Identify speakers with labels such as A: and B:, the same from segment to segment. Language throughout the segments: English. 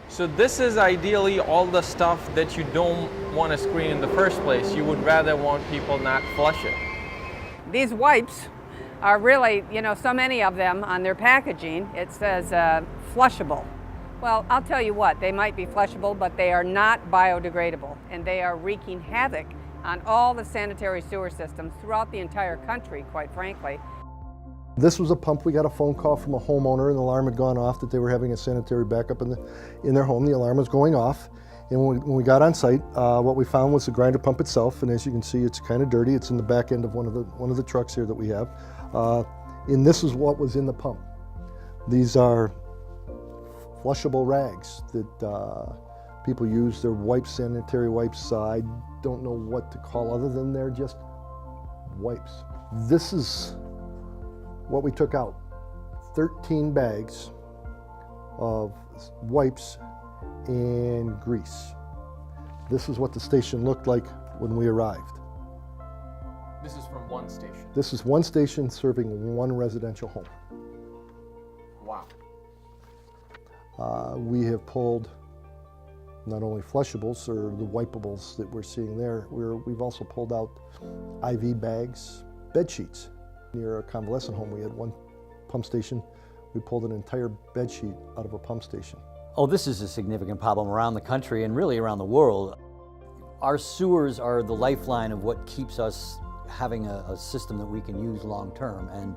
A: So this is ideally all the stuff that you don't want to screen in the first place. You would rather want people not flush it.
B: These wipes are really, so many of them on their packaging, it says flushable. Well, I'll tell you what, they might be flushable, but they are not biodegradable, and they are wreaking havoc on all the sanitary sewer systems throughout the entire country, quite frankly.
C: This was a pump. We got a phone call from a homeowner, and the alarm had gone off that they were having a sanitary backup in their home. The alarm was going off, and when we got on site, what we found was the grinder pump itself. And as you can see, it's kind of dirty. It's in the back end of one of the trucks here that we have. And this is what was in the pump. These are flushable rags that people use. They're wipes, sanitary wipes. I don't know what to call other than they're just wipes. This is what we took out. 13 bags of wipes and grease. This is what the station looked like when we arrived.
A: This is from one station.
C: This is one station serving one residential home.
A: Wow.
C: We have pulled not only flushables or the wipables that we're seeing there, we've also pulled out IV bags, bed sheets. Near a convalescent home, we had one pump station. We pulled an entire bed sheet out of a pump station.
D: Oh, this is a significant problem around the country and really around the world. Our sewers are the lifeline of what keeps us having a system that we can use long term. And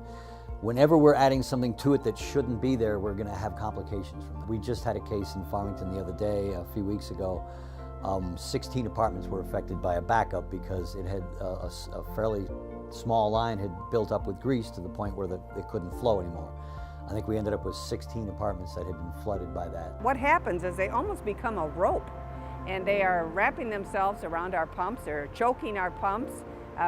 D: whenever we're adding something to it that shouldn't be there, we're going to have complications from it. We just had a case in Farmington the other day, a few weeks ago. 16 apartments were affected by a backup because it had a fairly small line had built up with grease to the point where it couldn't flow anymore. I think we ended up with 16 apartments that had been flooded by that.
B: What happens is they almost become a rope, and they are wrapping themselves around our pumps or choking our pumps.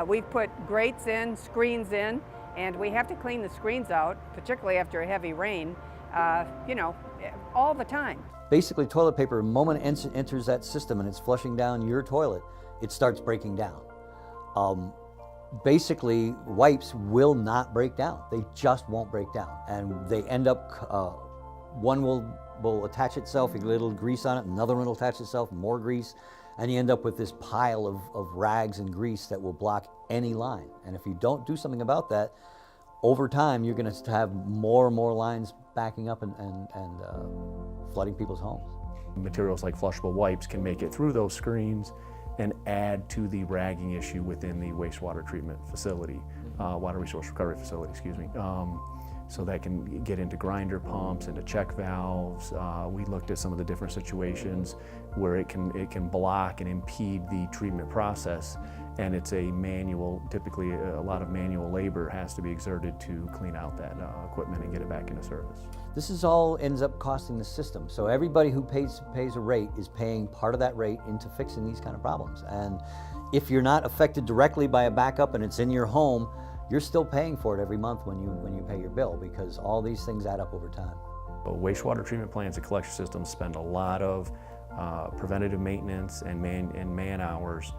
B: We've put grates in, screens in, and we have to clean the screens out, particularly after a heavy rain, all the time.
D: Basically, toilet paper, the moment it enters that system and it's flushing down your toilet, it starts breaking down. Basically, wipes will not break down. They just won't break down. And they end up, one will attach itself, you get a little grease on it, another one will attach itself, more grease, and you end up with this pile of rags and grease that will block any line. And if you don't do something about that, over time, you're going to have more and more lines backing up and flooding people's homes.
E: Materials like flushable wipes can make it through those screens and add to the ragging issue within the wastewater treatment facility, water resource recovery facility, excuse me. So that can get into grinder pumps, into check valves. We looked at some of the different situations where it can block and impede the treatment process, and it's a manual, typically a lot of manual labor has to be exerted to clean out that equipment and get it back into service.
D: This is all ends up costing the system. So everybody who pays a rate is paying part of that rate into fixing these kind of problems. And if you're not affected directly by a backup and it's in your home, you're still paying for it every month when you pay your bill, because all these things add up over time.
E: Wastewater treatment plants and collection systems spend a lot of preventative maintenance and man hours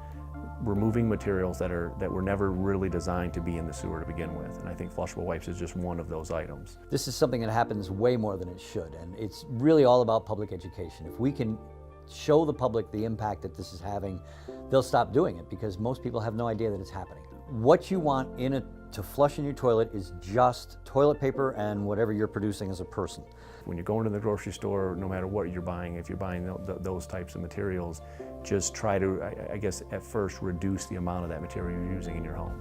E: removing materials that were never really designed to be in the sewer to begin with. And I think flushable wipes is just one of those items.
D: This is something that happens way more than it should, and it's really all about public education. If we can show the public the impact that this is having, they'll stop doing it, because most people have no idea that it's happening. What you want to flush in your toilet is just toilet paper and whatever you're producing as a person.
E: When you're going to the grocery store, no matter what you're buying, if you're buying those types of materials, just try to, I guess, at first reduce the amount of that material you're using in your home.